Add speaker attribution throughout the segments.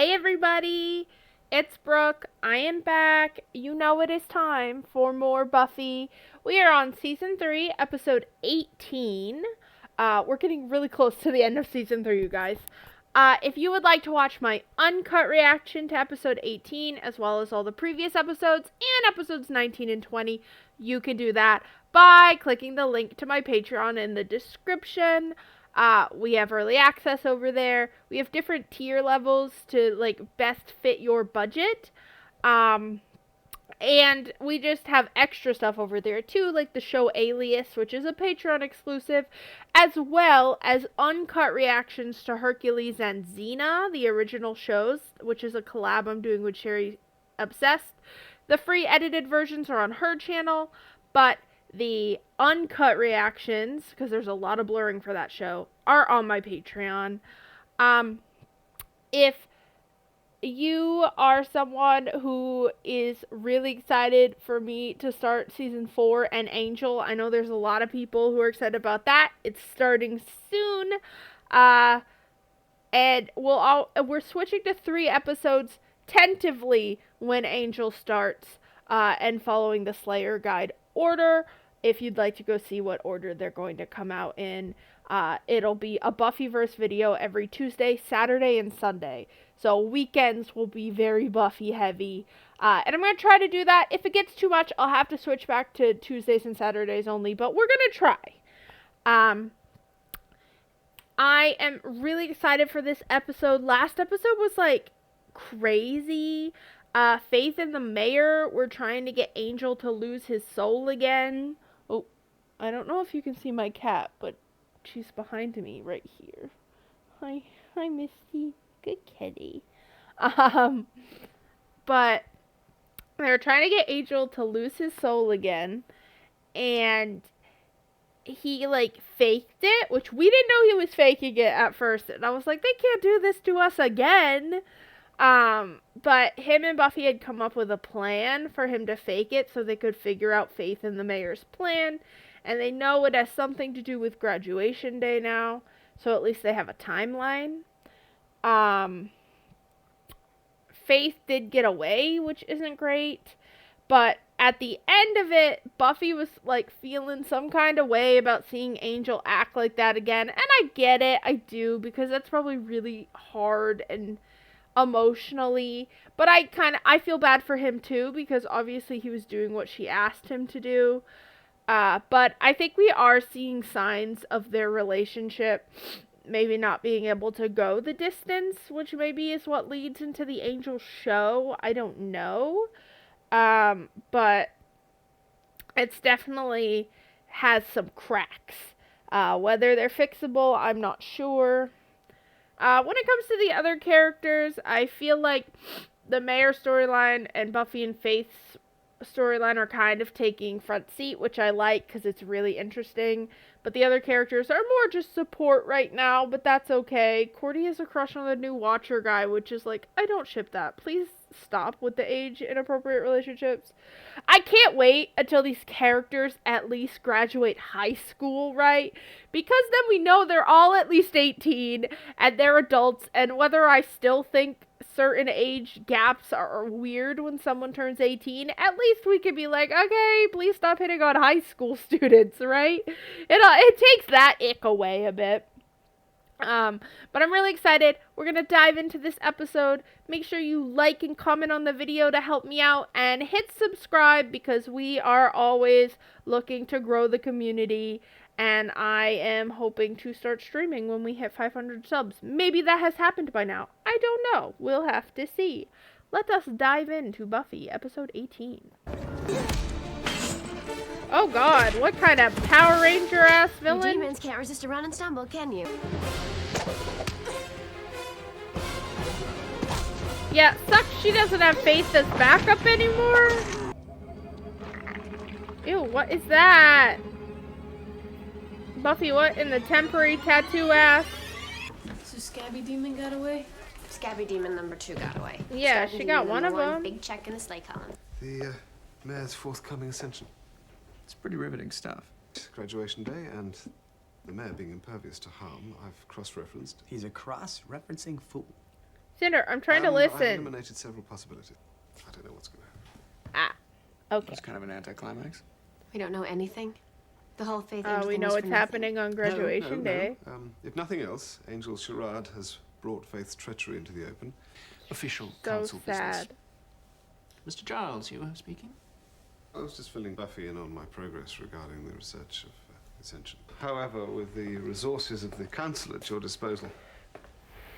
Speaker 1: Hey everybody, it's Brooke. I am back. You know it is time for more Buffy. We are on season 3, episode 18. We're getting really close to the end of season 3, you guys. If you would like to watch my uncut reaction to episode 18, as well as all the previous episodes and episodes 19 and 20, you can do that by clicking the link to my Patreon in the description. We have early access over there. We have different tier levels to, best fit your budget. And we just have extra stuff over there, too, like the show Alias, which is a Patreon exclusive, as well as uncut reactions to Hercules and Xena, the original shows, which is a collab I'm doing with Sherry Obsessed. The free edited versions are on her channel, but the uncut reactions, because there's a lot of blurring for that show, are on my Patreon. If you are someone who is really excited for me to start season 4 and Angel, I know there's a lot of people who are excited about that. It's starting soon. And we're switching to 3 episodes tentatively when Angel starts, and following the Slayer guide order. If you'd like to go see what order they're going to come out in, it'll be a Buffyverse video every Tuesday, Saturday, and Sunday. So weekends will be very Buffy heavy. And I'm going to try to do that. If it gets too much, I'll have to switch back to Tuesdays and Saturdays only, but we're going to try. I am really excited for this episode. Last episode was, crazy. Faith and the mayor were trying to get Angel to lose his soul again. Oh, I don't know if you can see my cat, but she's behind me right here. Hi, Misty. Good kitty. But they're trying to get Angel to lose his soul again, and he, faked it, which we didn't know he was faking it at first, and I was like, they can't do this to us again. But him and Buffy had come up with a plan for him to fake it so they could figure out Faith and the mayor's plan, and they know it has something to do with graduation day now, so at least they have a timeline. Faith did get away, which isn't great, but at the end of it, Buffy was, feeling some kind of way about seeing Angel act like that again, and I get it, I do, because that's probably really hard and emotionally, but I feel bad for him too, because obviously he was doing what she asked him to do, but I think we are seeing signs of their relationship maybe not being able to go the distance, which maybe is what leads into the Angel show. I don't know. But it's definitely has some cracks. Whether they're fixable, I'm not sure. When it comes to the other characters, I feel like the mayor storyline and Buffy and Faith's storyline are kind of taking front seat, which I like because it's really interesting. But the other characters are more just support right now, but that's okay. Cordy has a crush on the new Watcher guy, which is I don't ship that. Please stop with the age inappropriate relationships. I can't wait until these characters at least graduate high school, right? Because then we know they're all at least 18 and they're adults, and whether I still think certain age gaps are weird when someone turns 18, at least we could be okay, please stop hitting on high school students, right? It takes that ick away a bit. But I'm really excited. We're going to dive into this episode. Make sure you like and comment on the video to help me out, and hit subscribe because we are always looking to grow the community, and I am hoping to start streaming when we hit 500 subs. Maybe that has happened by now. I don't know. We'll have to see. Let us dive into Buffy, episode 18. Oh god, what kind of Power Ranger-ass villain?
Speaker 2: You demons can't resist a run and stumble, can you?
Speaker 1: Yeah, sucks she doesn't have Faith as backup anymore. Ew, what is that? Buffy, what in the temporary tattoo ass?
Speaker 3: So Scabby Demon got away?
Speaker 2: Scabby Demon number 2 got away.
Speaker 1: Yeah,
Speaker 2: Scabby
Speaker 1: she got
Speaker 2: Demon
Speaker 1: one of
Speaker 2: number
Speaker 1: them.
Speaker 2: Big check in the sleigh column.
Speaker 4: The mayor's forthcoming ascension.
Speaker 5: It's pretty riveting stuff.
Speaker 4: Graduation day and the mayor being impervious to harm, I've cross-referenced.
Speaker 5: He's a cross-referencing fool.
Speaker 1: Cinder, I'm trying to
Speaker 4: I've
Speaker 1: listen.
Speaker 4: eliminated several possibilities. I don't know what's going to happen.
Speaker 1: Ah. Okay.
Speaker 5: It's kind of an anticlimax.
Speaker 2: We don't know anything. The whole faith
Speaker 1: We
Speaker 2: angel thing
Speaker 1: know
Speaker 2: was
Speaker 1: it's
Speaker 2: for nothing.
Speaker 1: happening on graduation day.
Speaker 4: If nothing else, Angel Charade has brought Faith's treachery into the open. Official
Speaker 1: So
Speaker 4: council
Speaker 1: sad.
Speaker 4: business.
Speaker 5: Mr. Giles, you were speaking?
Speaker 4: I was just filling Buffy in on my progress regarding the research of Ascension. However, with the resources of the council at your disposal,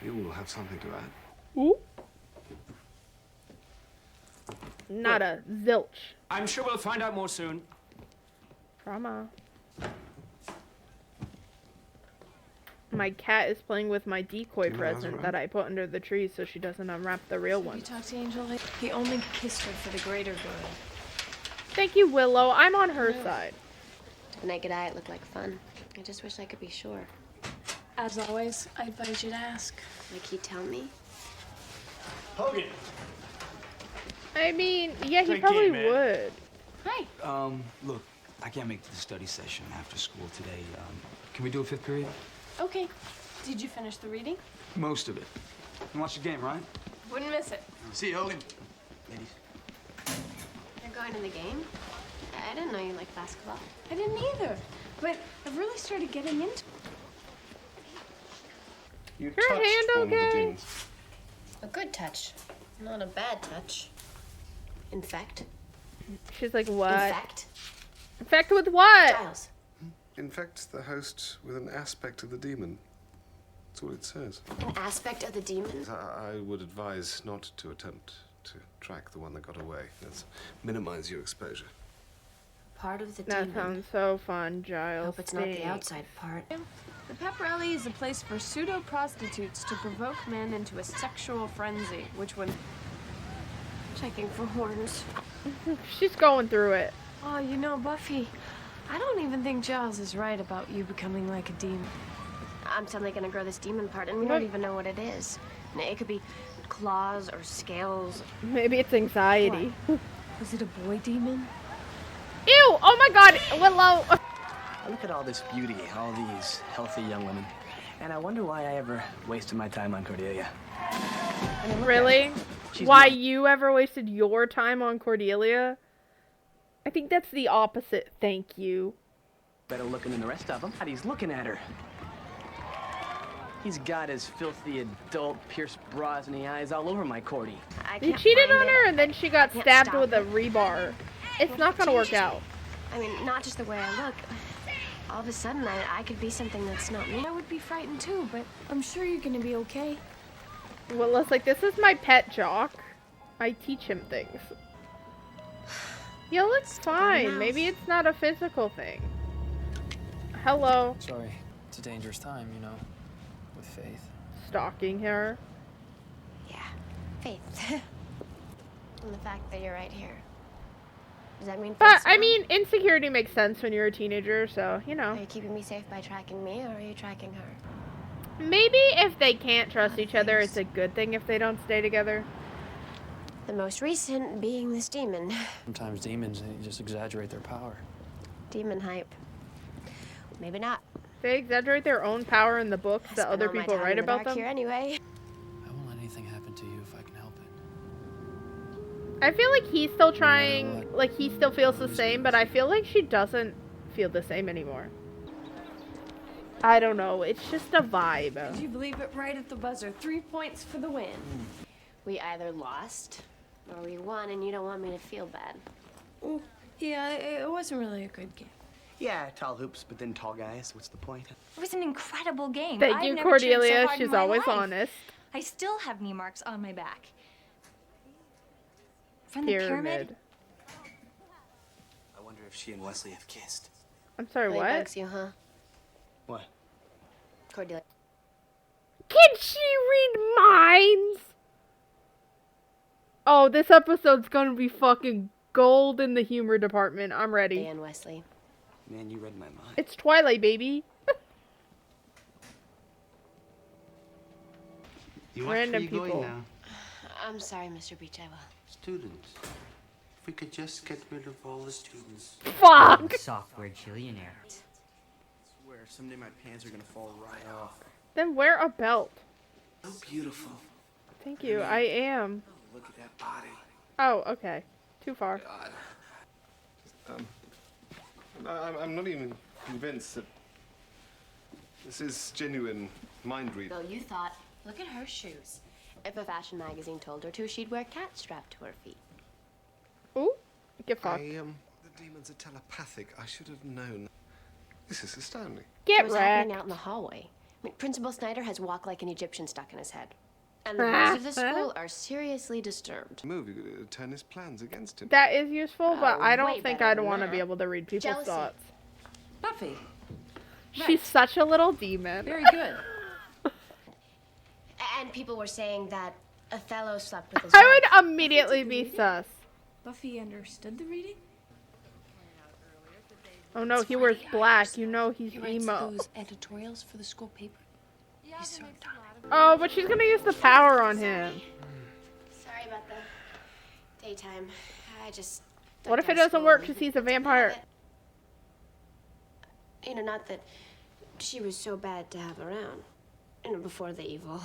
Speaker 4: you will have something to add.
Speaker 1: Ooh. Not a zilch.
Speaker 6: I'm sure we'll find out more soon.
Speaker 1: Drama. My cat is playing with my decoy present that I put under the tree so she doesn't unwrap the real
Speaker 3: You
Speaker 1: one.
Speaker 3: talked to Angel? He only kissed her for the greater good.
Speaker 1: Thank you, Willow. I'm on her side.
Speaker 2: To the naked eye, it looked like fun. I just wish I could be sure.
Speaker 3: As always, I advise you to ask.
Speaker 2: Like he'd tell me.
Speaker 6: Hogan.
Speaker 1: I mean, yeah, he
Speaker 6: Drink
Speaker 1: probably
Speaker 6: in, man.
Speaker 1: would.
Speaker 3: Hi.
Speaker 7: Look, I can't make the study session after school today. Can we do a fifth period?
Speaker 3: Okay. Did you finish the reading?
Speaker 7: Most of it. And watch the game, right?
Speaker 3: Wouldn't miss it.
Speaker 7: See you, Hogan. Ladies.
Speaker 2: You're going to the game? I didn't know you liked basketball.
Speaker 3: I didn't either. But I've really started getting into
Speaker 4: You
Speaker 1: Your
Speaker 4: touched
Speaker 1: hand
Speaker 4: one of the
Speaker 1: okay?
Speaker 4: demons.
Speaker 2: A good touch. Not a bad touch. Infect.
Speaker 1: She's like, what?
Speaker 2: Infect.
Speaker 1: Infect with what?
Speaker 2: Giles.
Speaker 4: Infect the host with an aspect of the demon. That's all it says.
Speaker 2: An aspect of the demon.
Speaker 4: I would advise not to attempt to track the one that got away. Let's minimize your exposure.
Speaker 2: Part of the
Speaker 1: That
Speaker 2: demon.
Speaker 1: sounds so fun, Giles.
Speaker 2: Hope it's not the
Speaker 1: Thanks.
Speaker 2: outside part.
Speaker 3: The pep rally is a place for pseudo-prostitutes to provoke men into a sexual frenzy, which would...
Speaker 2: Checking for horns.
Speaker 1: She's going through it.
Speaker 3: Oh, you know, Buffy, I don't even think Giles is right about you becoming like a demon.
Speaker 2: I'm suddenly gonna grow this demon part, and we
Speaker 1: What?
Speaker 2: don't even know what it is. It could be claws or scales.
Speaker 1: Maybe it's anxiety.
Speaker 3: Was it a boy demon?
Speaker 1: Ew! Oh my god! Willow!
Speaker 8: Look at all this beauty, all these healthy young women. And I wonder why I ever wasted my time on Cordelia. I mean, look at
Speaker 1: Really?
Speaker 8: her. She's
Speaker 1: Why
Speaker 8: beautiful.
Speaker 1: you ever wasted your time on Cordelia? I think that's the opposite, thank you.
Speaker 8: Better looking than the rest of them. And he's looking at her. He's got his filthy adult pierced bras in the eyes all over my Cordy.
Speaker 2: I
Speaker 1: He
Speaker 2: can't
Speaker 1: cheated
Speaker 2: find
Speaker 1: on
Speaker 2: it.
Speaker 1: her and then she got
Speaker 2: Can't
Speaker 1: stabbed
Speaker 2: stop
Speaker 1: with a
Speaker 2: it.
Speaker 1: rebar. It's not gonna work out.
Speaker 2: I mean, not just the way I look. All of a sudden, I could be something that's not me.
Speaker 3: I would be frightened too, but I'm sure you're gonna be okay.
Speaker 1: Willow's like, this is my pet Jock. I teach him things. You'll look fine.
Speaker 2: mouth.
Speaker 1: Maybe it's not a physical thing. Hello.
Speaker 9: Sorry, it's a dangerous time, you know, with Faith.
Speaker 1: Stalking her.
Speaker 2: Yeah, Faith. And the fact that you're right here. Does that mean
Speaker 1: But,
Speaker 2: Faith's
Speaker 1: I
Speaker 2: wrong?
Speaker 1: mean, insecurity makes sense when you're a teenager, so, you
Speaker 2: Are
Speaker 1: know.
Speaker 2: you keeping me safe by tracking me, or are you tracking her?
Speaker 1: Maybe if they can't trust each other, it's a good thing if they don't stay together.
Speaker 2: The most recent being this demon.
Speaker 9: Sometimes demons, they just exaggerate their power.
Speaker 2: Demon hype. Maybe not.
Speaker 1: They exaggerate their own power in the books
Speaker 2: I
Speaker 1: that
Speaker 2: spend
Speaker 1: other
Speaker 2: all my
Speaker 1: people
Speaker 2: time
Speaker 1: write
Speaker 2: in the
Speaker 1: about
Speaker 2: dark
Speaker 1: them.
Speaker 2: here anyway.
Speaker 9: I won't let anything happen to you if I can help it.
Speaker 1: I feel like he's still trying, like he still feels the same, but I feel like she doesn't feel the same anymore. I don't know, it's just a vibe.
Speaker 3: Did you believe it right at the buzzer? 3 points for the win.
Speaker 2: We either lost, or we won, and you don't want me to feel bad.
Speaker 3: Yeah, it wasn't really a good game.
Speaker 8: Yeah, tall hoops, but then tall guys. What's the point?
Speaker 10: It was an incredible game.
Speaker 1: Thank
Speaker 10: I've
Speaker 1: you,
Speaker 10: never cheered so
Speaker 1: Cordelia.
Speaker 10: hard in
Speaker 1: She's
Speaker 10: my
Speaker 1: always
Speaker 10: life.
Speaker 1: honest.
Speaker 10: I still have knee marks on my back. From the pyramid?
Speaker 7: I wonder if she and Wesley have kissed.
Speaker 1: I'm sorry,
Speaker 2: Really
Speaker 1: what?
Speaker 2: bugs you, huh?
Speaker 8: What?
Speaker 2: Cordelia.
Speaker 1: Can she read minds? Oh, this episode's gonna be fucking gold in the humor department. I'm ready.
Speaker 2: And Wesley.
Speaker 8: Man, you read my mind.
Speaker 1: It's Twilight, baby.
Speaker 11: You
Speaker 1: Random people.
Speaker 11: now?
Speaker 2: I'm sorry, Mr. Beach, I will.
Speaker 11: Students. If we could just get rid of all the students.
Speaker 1: Fuck!
Speaker 12: Software trillionaire.
Speaker 5: I swear, someday my pants are gonna fall right off.
Speaker 1: Then wear a belt.
Speaker 11: So beautiful.
Speaker 1: Thank you. I am.
Speaker 4: Look at that body.
Speaker 1: Oh, okay. Too far.
Speaker 4: I'm not even convinced that this is genuine mind reading.
Speaker 2: No, you thought, look at her shoes. If a fashion magazine told her to, she'd wear cats strapped to her feet.
Speaker 1: Ooh, get fucked.
Speaker 4: The demons are telepathic. I should have known. This is astounding.
Speaker 1: Get
Speaker 2: It was
Speaker 1: wrecked.
Speaker 2: happening out in the hallway. I mean, Principal Snyder has walk like an Egyptian stuck in his head. And the rest of the school are seriously disturbed.
Speaker 4: Move, you could turn his plans against him.
Speaker 1: That is useful, but
Speaker 2: Oh,
Speaker 1: I
Speaker 2: way
Speaker 1: don't think
Speaker 2: better
Speaker 1: I'd
Speaker 2: than
Speaker 1: want to
Speaker 2: that.
Speaker 1: be able to read people's
Speaker 2: Jealousy.
Speaker 1: thoughts.
Speaker 3: Buffy.
Speaker 1: She's such a little demon.
Speaker 3: Very good.
Speaker 2: And people were saying that Othello slept with his
Speaker 1: I
Speaker 2: wife.
Speaker 1: would immediately be sus.
Speaker 3: Buffy understood the reading?
Speaker 1: Oh no, he wears black. You know he's
Speaker 12: He writes
Speaker 1: emo.
Speaker 12: those editorials for the school paper. He's so darling.
Speaker 1: Oh, but she's gonna use the power on him.
Speaker 2: Sorry about the daytime. I just...
Speaker 1: What if it
Speaker 2: done
Speaker 1: doesn't
Speaker 2: school
Speaker 1: work
Speaker 2: and
Speaker 1: because he's a vampire?
Speaker 2: You know, not that she was so bad to have around. You know, before the evil.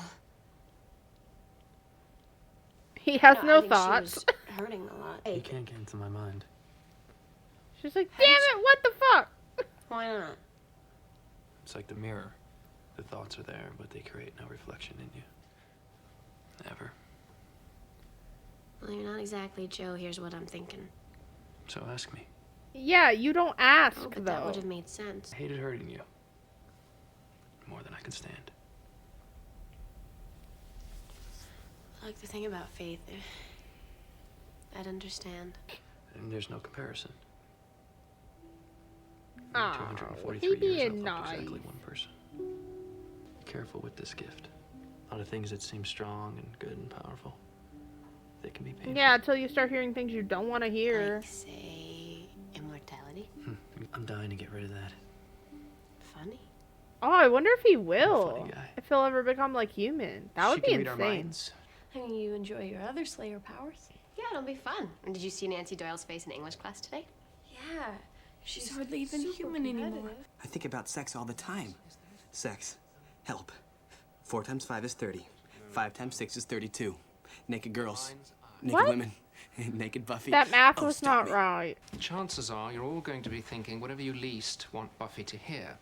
Speaker 1: He has
Speaker 2: I
Speaker 1: no
Speaker 2: think she
Speaker 1: thoughts.
Speaker 2: was hurting a lot.
Speaker 9: You can't get into my mind.
Speaker 1: She's like, damn it, what the fuck?
Speaker 2: Why not?
Speaker 9: It's like the mirror. The thoughts are there, but they create no reflection in you. Never.
Speaker 2: Well, you're not exactly Joe. Here's what I'm thinking.
Speaker 9: So ask me.
Speaker 1: Yeah, you don't ask,
Speaker 2: Oh, but that
Speaker 1: though.
Speaker 2: would have made sense.
Speaker 9: I hated hurting you. More than I can stand.
Speaker 2: Like the thing about Faith, I'd understand.
Speaker 9: And there's no comparison.
Speaker 1: Aw,
Speaker 9: 243
Speaker 1: he
Speaker 9: years
Speaker 1: being
Speaker 9: I've loved
Speaker 1: nice.
Speaker 9: exactly one person. Be careful with this gift. A lot of things that seem strong and good and powerful, they can be painful.
Speaker 1: Yeah, until you start hearing things you don't want to hear.
Speaker 2: Like, say, immortality.
Speaker 9: I'm dying to get rid of that.
Speaker 2: Funny.
Speaker 1: Oh, I wonder if he will.
Speaker 9: Funny guy.
Speaker 1: If he'll ever become like human. That would
Speaker 7: She
Speaker 1: be
Speaker 7: can read our
Speaker 1: insane.
Speaker 7: minds.
Speaker 3: I mean, you enjoy your other Slayer powers?
Speaker 2: Yeah, it'll be fun. And did you see Nancy Doyle's face in English class today?
Speaker 3: Yeah. She's hardly even human anymore.
Speaker 8: I think about sex all the time. Sex. Help. 4 times 5 is 30. 5 times 6 is 32. Naked girls. Naked
Speaker 1: What?
Speaker 8: women. Naked Buffy.
Speaker 1: That math
Speaker 8: Oh,
Speaker 1: was
Speaker 8: stop
Speaker 1: not
Speaker 8: me.
Speaker 1: right.
Speaker 6: Chances are you're all going to be thinking whatever you least want Buffy to hear.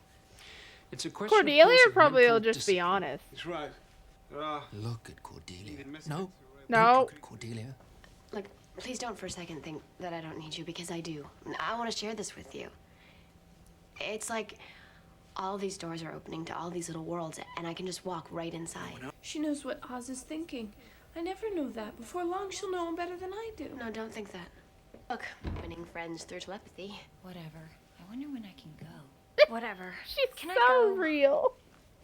Speaker 6: It's a question.
Speaker 1: Cordelia probably will just be honest.
Speaker 4: He's right. There are.
Speaker 5: Look at Cordelia. No.
Speaker 1: No.
Speaker 5: Look at Cordelia.
Speaker 2: Look, please don't for a second think that I don't need you, because I do. I want to share this with you. It's like all these doors are opening to all these little worlds, and I can just walk right inside.
Speaker 3: She knows what Oz is thinking. I never knew that. Before long, she'll know him better than I do.
Speaker 2: No, don't think that. Look, winning friends through telepathy.
Speaker 12: Whatever. I wonder when I can go.
Speaker 2: Whatever.
Speaker 1: She's
Speaker 2: Can I
Speaker 1: so
Speaker 2: go?
Speaker 1: real.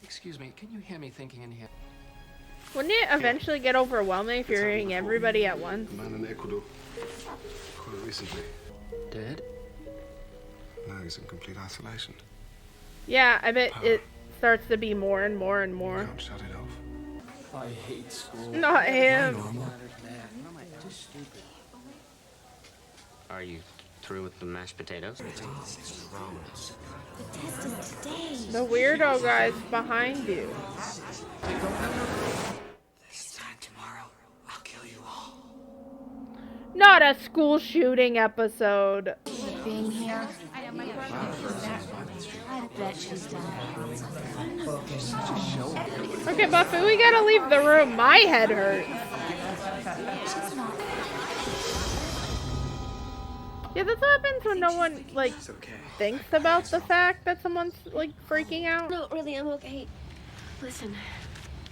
Speaker 6: Excuse me, can you hear me thinking in here?
Speaker 1: Wouldn't it eventually get overwhelming if you're hearing everybody at once?
Speaker 4: A man in Ecuador. Quite recently.
Speaker 9: Dead?
Speaker 4: No, he's in complete isolation.
Speaker 1: Yeah, I bet it starts to be more and more and more.
Speaker 4: Can't shut it off.
Speaker 5: I hate school.
Speaker 1: Not him.
Speaker 11: Are you through with the mashed potatoes?
Speaker 1: The weirdo guy's behind you.
Speaker 8: This time tomorrow, I'll kill you all.
Speaker 1: Not a school shooting episode.
Speaker 10: Being here. I bet she's done.
Speaker 1: Okay, Buffy, we gotta leave the room. My head hurts. Yeah, that's what happens when no one, like, thinks about the fact that someone's, like, freaking out.
Speaker 2: No, really, I'm okay. Listen,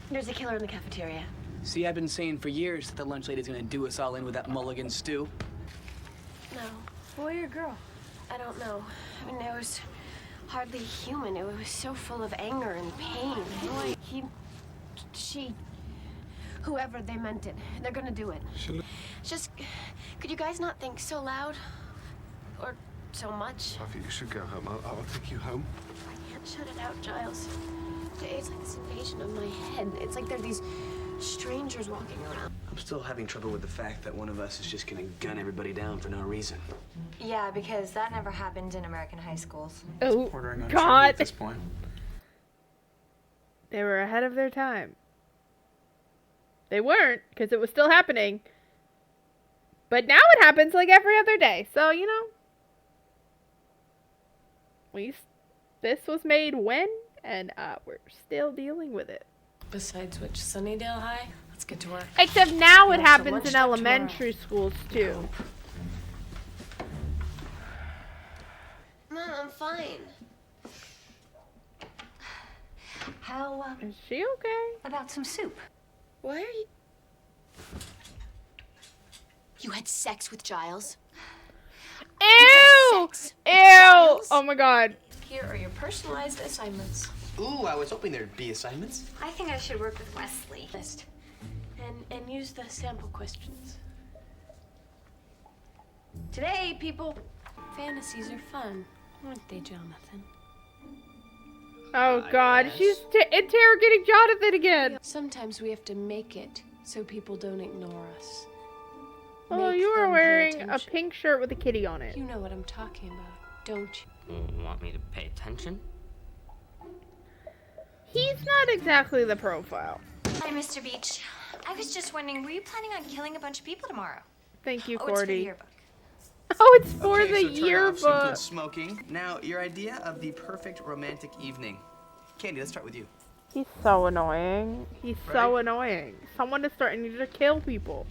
Speaker 2: there's a killer in the cafeteria.
Speaker 8: See, I've been saying for years that the lunch lady's gonna do us all in with that mulligan stew.
Speaker 2: No,
Speaker 3: Boy or girl?
Speaker 2: I don't know. I mean, it was hardly human. It was so full of anger and pain. She, whoever they meant it, they're gonna do it. Just, could you guys not think so loud? Or so much?
Speaker 4: Buffy, you should go home. I'll take you home.
Speaker 2: I can't shut it out, Giles. It's like this invasion of my head. It's like there are these strangers walking around.
Speaker 8: I'm still having trouble with the fact that one of us is just gonna gun everybody down for no reason.
Speaker 10: Yeah, because that never happened in American high schools.
Speaker 1: Oh,
Speaker 7: Bordering on trivia
Speaker 1: God.
Speaker 7: at this point.
Speaker 1: They were ahead of their time. They weren't, because it was still happening. But now it happens like every other day. So, you know. At least this was made when, and we're still dealing with it.
Speaker 3: Besides which, Sunnydale High? Let's get to work.
Speaker 1: Except now it
Speaker 3: We have so
Speaker 1: happens
Speaker 3: much
Speaker 1: in
Speaker 3: stuff
Speaker 1: elementary schools, too.
Speaker 2: Mom, I'm fine.
Speaker 10: How
Speaker 1: Is she okay?
Speaker 10: about some soup?
Speaker 2: Why are you... You had sex with Giles?
Speaker 1: Ew!
Speaker 2: Sex
Speaker 1: Ew!
Speaker 2: with Giles?
Speaker 1: Oh my god.
Speaker 3: Here are your personalized assignments.
Speaker 8: Ooh, I was hoping there'd be assignments.
Speaker 10: I think I should work with Wesley.
Speaker 3: List. And use the sample questions. Today, people, fantasies are fun, aren't they, Jonathan?
Speaker 1: Oh god, she's interrogating Jonathan again.
Speaker 3: Sometimes we have to make it so people don't ignore us.
Speaker 1: Oh,
Speaker 3: Make
Speaker 1: you were
Speaker 3: them pay
Speaker 1: wearing a
Speaker 3: attention.
Speaker 1: pink shirt with a kitty on it.
Speaker 3: You know what I'm talking about, don't you?
Speaker 13: Want me to pay attention?
Speaker 1: He's not exactly the profile.
Speaker 10: Hi, Mr. Beach. I was just wondering, were you planning on killing a bunch of people tomorrow?
Speaker 1: Thank you,
Speaker 10: Oh, it's for the
Speaker 1: Cordy.
Speaker 10: yearbook.
Speaker 1: Oh, it's for
Speaker 8: Okay,
Speaker 1: the
Speaker 8: so turn off
Speaker 1: yearbook.
Speaker 8: includes smoking. Now, your idea of the perfect romantic evening. Candy, let's start with you.
Speaker 1: He's so annoying. He's so annoying. Someone is starting to kill people.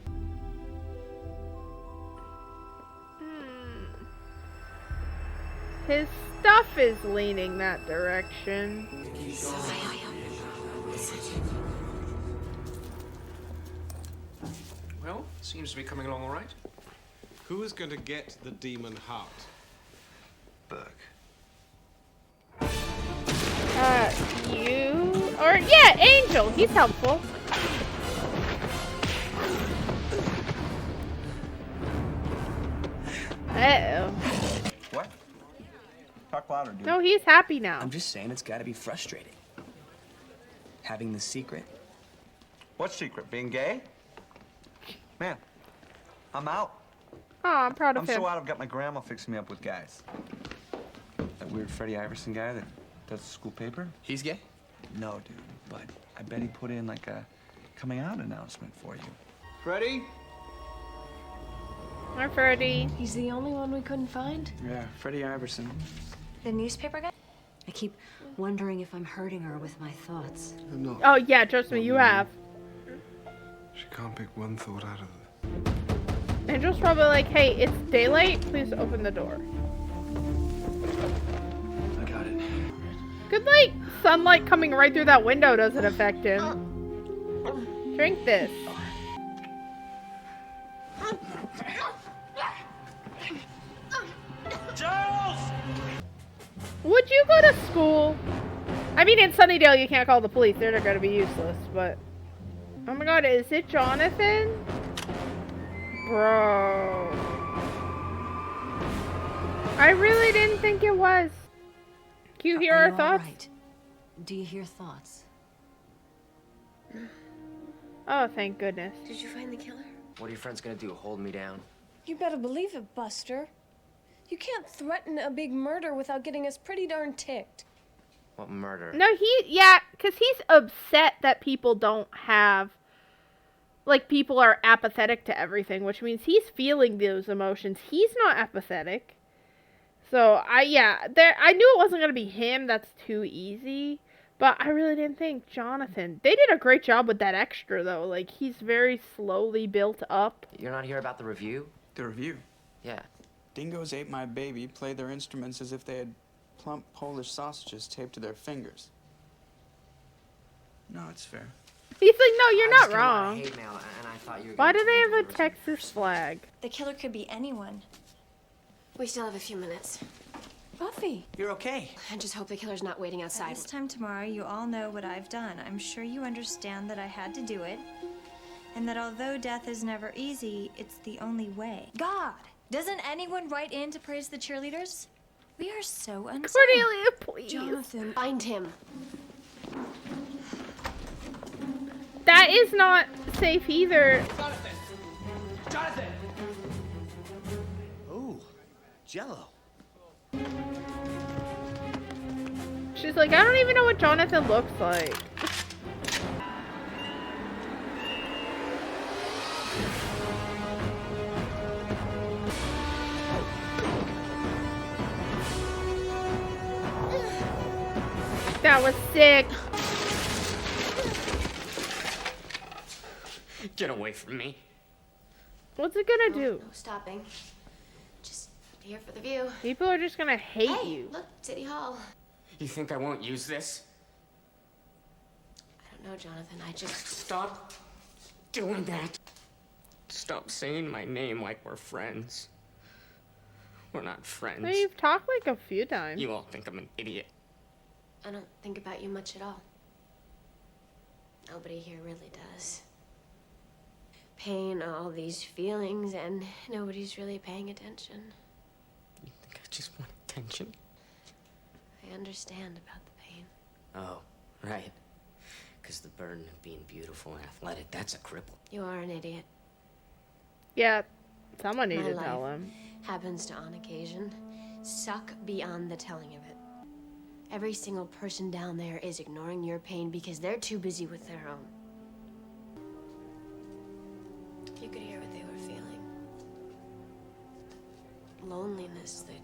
Speaker 1: His stuff is leaning that direction.
Speaker 6: Well, seems to be coming along all right.
Speaker 4: Who is going to get the demon heart?
Speaker 11: Burke.
Speaker 1: You? Or, yeah, Angel. He's helpful. Uh-oh.
Speaker 7: What? Talk louder, dude.
Speaker 1: No, he's happy now.
Speaker 8: I'm just saying it's gotta be frustrating. Having the secret.
Speaker 7: What secret? Being gay? Man, I'm out.
Speaker 1: Oh, I'm proud of
Speaker 7: I'm
Speaker 1: him.
Speaker 7: so out, I've got my grandma fixing me up with guys. That weird Freddie Iverson guy that does the school paper?
Speaker 8: He's gay?
Speaker 7: No, dude, but I bet he put in like a coming out announcement for you.
Speaker 4: Freddie?
Speaker 1: Hi, Freddie.
Speaker 3: He's the only one we couldn't find?
Speaker 7: Yeah, Freddie Iverson.
Speaker 10: The newspaper guy?
Speaker 2: I keep wondering if I'm hurting her with my thoughts.
Speaker 4: No.
Speaker 1: Oh, yeah, trust me, you have.
Speaker 4: She can't pick one thought out of it.
Speaker 1: Angel's probably like, hey, it's daylight. Please open the door.
Speaker 8: I got it.
Speaker 1: Good light. Sunlight coming right through that window doesn't affect him. Drink this.
Speaker 11: Giles!
Speaker 1: Would you go to school? I mean, in Sunnydale, you can't call the police. They're not going to be useless, but... Oh my god, is it Jonathan? Bro. I really didn't think it was. Do you hear our thoughts?
Speaker 2: Right? Do you hear thoughts?
Speaker 1: Oh, thank goodness.
Speaker 2: Did you find the killer?
Speaker 13: What are your friends gonna do? Hold me down?
Speaker 3: You better believe it, Buster. You can't threaten a big murder without getting us pretty darn ticked.
Speaker 13: What murder?
Speaker 1: No, because he's upset that people don't have, like, people are apathetic to everything, which means he's feeling those emotions. He's not apathetic. So, I knew it wasn't going to be him. That's too easy. But I really didn't think Jonathan. They did a great job with that extra, though. Like, he's very slowly built up.
Speaker 13: You're not here about the review?
Speaker 7: The review?
Speaker 13: Yeah.
Speaker 7: Dingoes Ate My Baby played their instruments as if they had plump Polish sausages taped to their fingers. No, it's fair.
Speaker 1: He's like, no, you're
Speaker 13: I
Speaker 1: not
Speaker 13: just got a lot of
Speaker 1: wrong.
Speaker 13: hate mail, and I thought you were
Speaker 1: Why
Speaker 13: gonna
Speaker 1: do they
Speaker 13: tell me
Speaker 1: have a
Speaker 13: the
Speaker 1: Texas flag?
Speaker 10: The killer could be anyone.
Speaker 2: We still have a few minutes.
Speaker 3: Buffy!
Speaker 8: You're okay.
Speaker 2: I just hope the killer's not waiting
Speaker 10: By
Speaker 2: outside.
Speaker 10: this time tomorrow, you all know what I've done. I'm sure you understand that I had to do it. And that although death is never easy, it's the only way. God! Doesn't anyone write in to praise the cheerleaders? We are so unsafe.
Speaker 1: Cordelia, please.
Speaker 2: Jonathan, find him.
Speaker 1: That is not safe either.
Speaker 11: Jonathan! Jonathan!
Speaker 8: Ooh, Jello.
Speaker 1: She's like, I don't even know what Jonathan looks like. That was sick.
Speaker 14: Get away from me.
Speaker 1: What's it gonna do?
Speaker 2: No stopping. Just here for the view.
Speaker 1: People are just gonna hate
Speaker 2: Hey,
Speaker 1: you.
Speaker 2: look, City Hall.
Speaker 14: You think I won't use this?
Speaker 2: I don't know, Jonathan. I just...
Speaker 14: Stop doing that. Stop saying my name like we're friends. We're not friends.
Speaker 1: Well, you've talked like a few times.
Speaker 14: You all think I'm an idiot.
Speaker 2: I don't think about you much at all. Nobody here really does. Pain, all these feelings, and nobody's really paying attention.
Speaker 14: You think I just want attention?
Speaker 2: I understand about the pain.
Speaker 13: Oh, right. Because the burden of being beautiful and athletic, that's a cripple.
Speaker 2: You are an idiot.
Speaker 1: Yeah, someone
Speaker 2: My
Speaker 1: needed to
Speaker 2: life
Speaker 1: tell him.
Speaker 2: happens to, on occasion, suck beyond the telling of it. Every single person down there is ignoring your pain because they're too busy with their own. If you could hear what they were feeling. Loneliness that...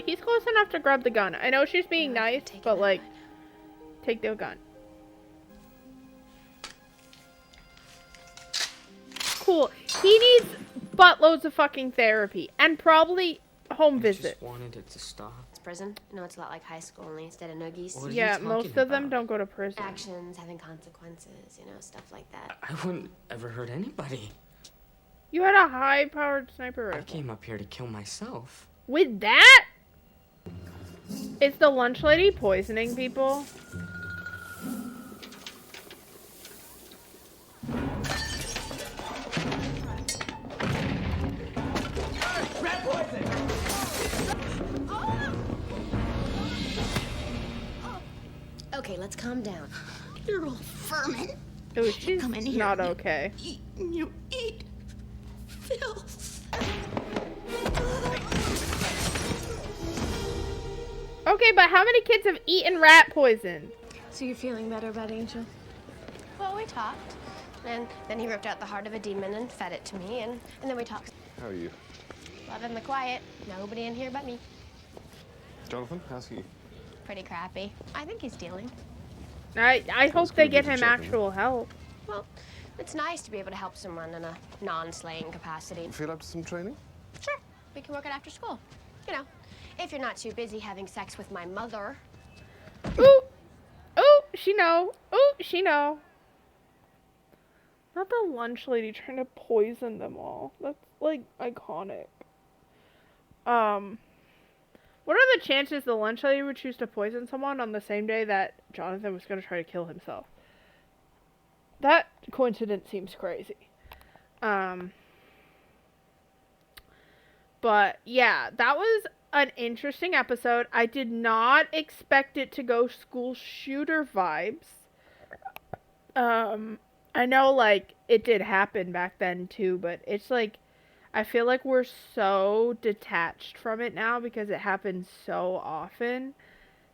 Speaker 1: He's close enough to grab the gun. I know she's being nice, but like, take the gun. Cool. He needs buttloads of fucking therapy and probably home visit.
Speaker 14: I just wanted it to stop.
Speaker 2: It's prison. I know it's a lot like high school, only instead of noogies.
Speaker 14: What are
Speaker 1: Yeah,
Speaker 14: you
Speaker 1: most
Speaker 14: talking
Speaker 1: of them
Speaker 14: about?
Speaker 1: don't go to prison.
Speaker 2: Actions having consequences, you know, stuff like that.
Speaker 14: I wouldn't ever hurt anybody.
Speaker 1: You had a high-powered sniper
Speaker 14: I
Speaker 1: rifle.
Speaker 14: came up here to kill myself.
Speaker 1: With that? Is the lunch lady poisoning people?
Speaker 2: Okay, let's calm down.
Speaker 12: You're all vermin.
Speaker 1: Oh, she's
Speaker 12: Come in here.
Speaker 1: not okay.
Speaker 12: You eat filth.
Speaker 1: Okay, but how many kids have eaten rat poison?
Speaker 3: So you're feeling better about Angel?
Speaker 2: Well, we talked. And then he ripped out the heart of a demon and fed it to me, and then we talked.
Speaker 4: How are you?
Speaker 2: Loving the quiet. Nobody in here but me.
Speaker 4: Jonathan, how's he?
Speaker 2: Pretty crappy. I think he's dealing.
Speaker 1: I hope they
Speaker 4: good
Speaker 1: get
Speaker 4: to
Speaker 1: him
Speaker 4: check on
Speaker 1: actual help.
Speaker 2: Well, it's nice to be able to help someone in a non-slaying capacity.
Speaker 4: Feel up to some training?
Speaker 2: Sure, we can work it after school. You know, if you're not too busy having sex with my mother.
Speaker 1: Ooh! Ooh, she know. Ooh, she know. Not the lunch lady trying to poison them all. That's, like, iconic. What are the chances the lunch lady would choose to poison someone on the same day that Jonathan was going to try to kill himself? That coincidence seems crazy. But, yeah, that was an interesting episode. I did not expect it to go school shooter vibes. I know, like, it did happen back then, too, but it's, like, I feel like we're so detached from it now because it happens so often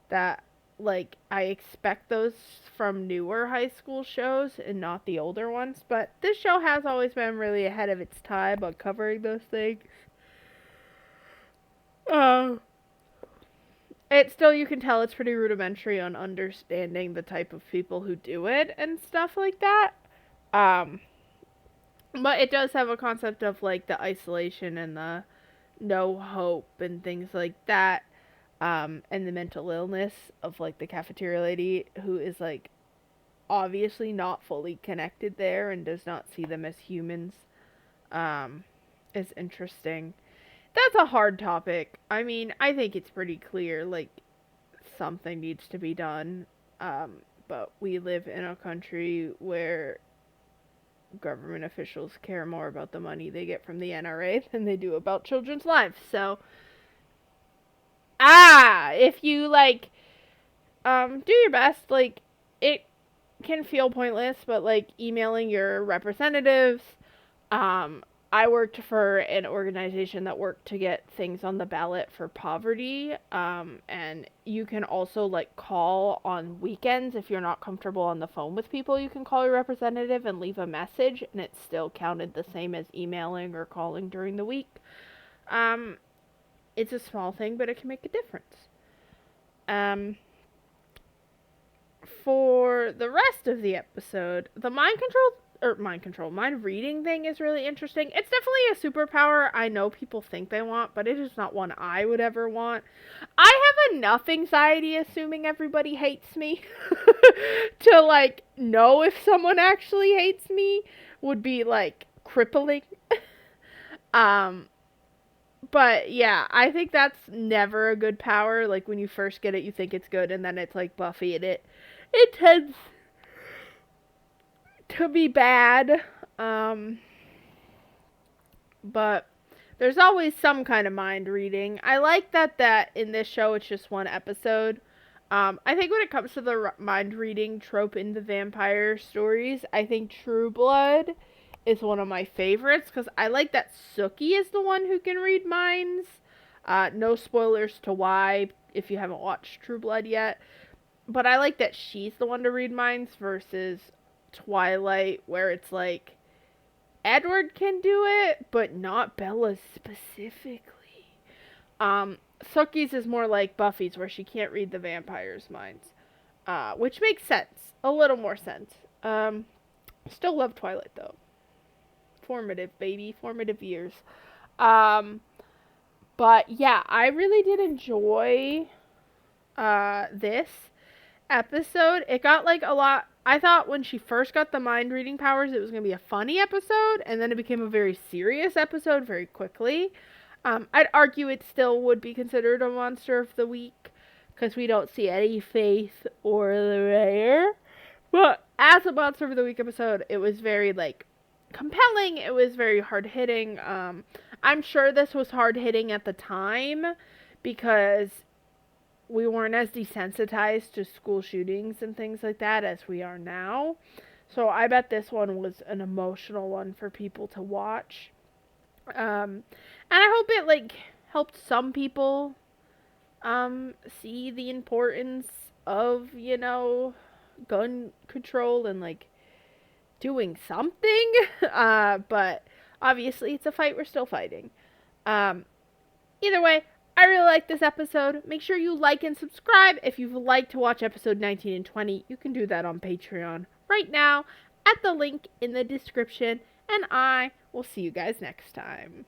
Speaker 1: that, like, I expect those from newer high school shows and not the older ones. But this show has always been really ahead of its time on covering those things. It still, you can tell it's pretty rudimentary on understanding the type of people who do it and stuff like that. But it does have a concept of, like, the isolation and the no hope and things like that. And the mental illness of, like, the cafeteria lady who is, like, obviously not fully connected there and does not see them as humans. Is interesting. That's a hard topic. I mean, I think it's pretty clear, like, something needs to be done. But we live in a country where government officials care more about the money they get from the NRA than they do about children's lives. So, if you, like, do your best, like, it can feel pointless, but, like, emailing your representatives, I worked for an organization that worked to get things on the ballot for poverty, and you can also, like, call on weekends. If you're not comfortable on the phone with people, you can call your representative and leave a message, and it's still counted the same as emailing or calling during the week. It's a small thing, but it can make a difference. For the rest of the episode, the mind reading thing is really interesting. It's definitely a superpower I know people think they want, but it is not one I would ever want. I have enough anxiety assuming everybody hates me to, like, know if someone actually hates me would be, like, crippling. But yeah, I think that's never a good power. Like, when you first get it, you think it's good, and then it's like Buffy, and it tends to be bad. But there's always some kind of mind reading. I like that in this show it's just one episode. I think when it comes to the mind reading trope in the vampire stories, I think True Blood is one of my favorites, because I like that Sookie is the one who can read minds. No spoilers to why if you haven't watched True Blood yet. But I like that she's the one to read minds versus Twilight, where it's like Edward can do it, but not Bella specifically. Sookie's is more like Buffy's, where she can't read the vampires' minds. Which makes sense. A little more sense. Still love Twilight, though. Formative, baby. Formative years. But yeah, I really did enjoy this episode. It got like a lot. I thought when she first got the mind reading powers, it was going to be a funny episode, and then it became a very serious episode very quickly. I'd argue it still would be considered a monster of the week, because we don't see any Faith or the Rare. But as a monster of the week episode, it was very, like, compelling. It was very hard-hitting. I'm sure this was hard-hitting at the time, because we weren't as desensitized to school shootings and things like that as we are now. So I bet this one was an emotional one for people to watch. And I hope it, like, helped some people see the importance of, you know, gun control and, like, doing something. But obviously it's a fight we're still fighting. Either way, I really like this episode. Make sure you like and subscribe. If you'd like to watch episode 19 and 20, you can do that on Patreon right now at the link in the description. And I will see you guys next time.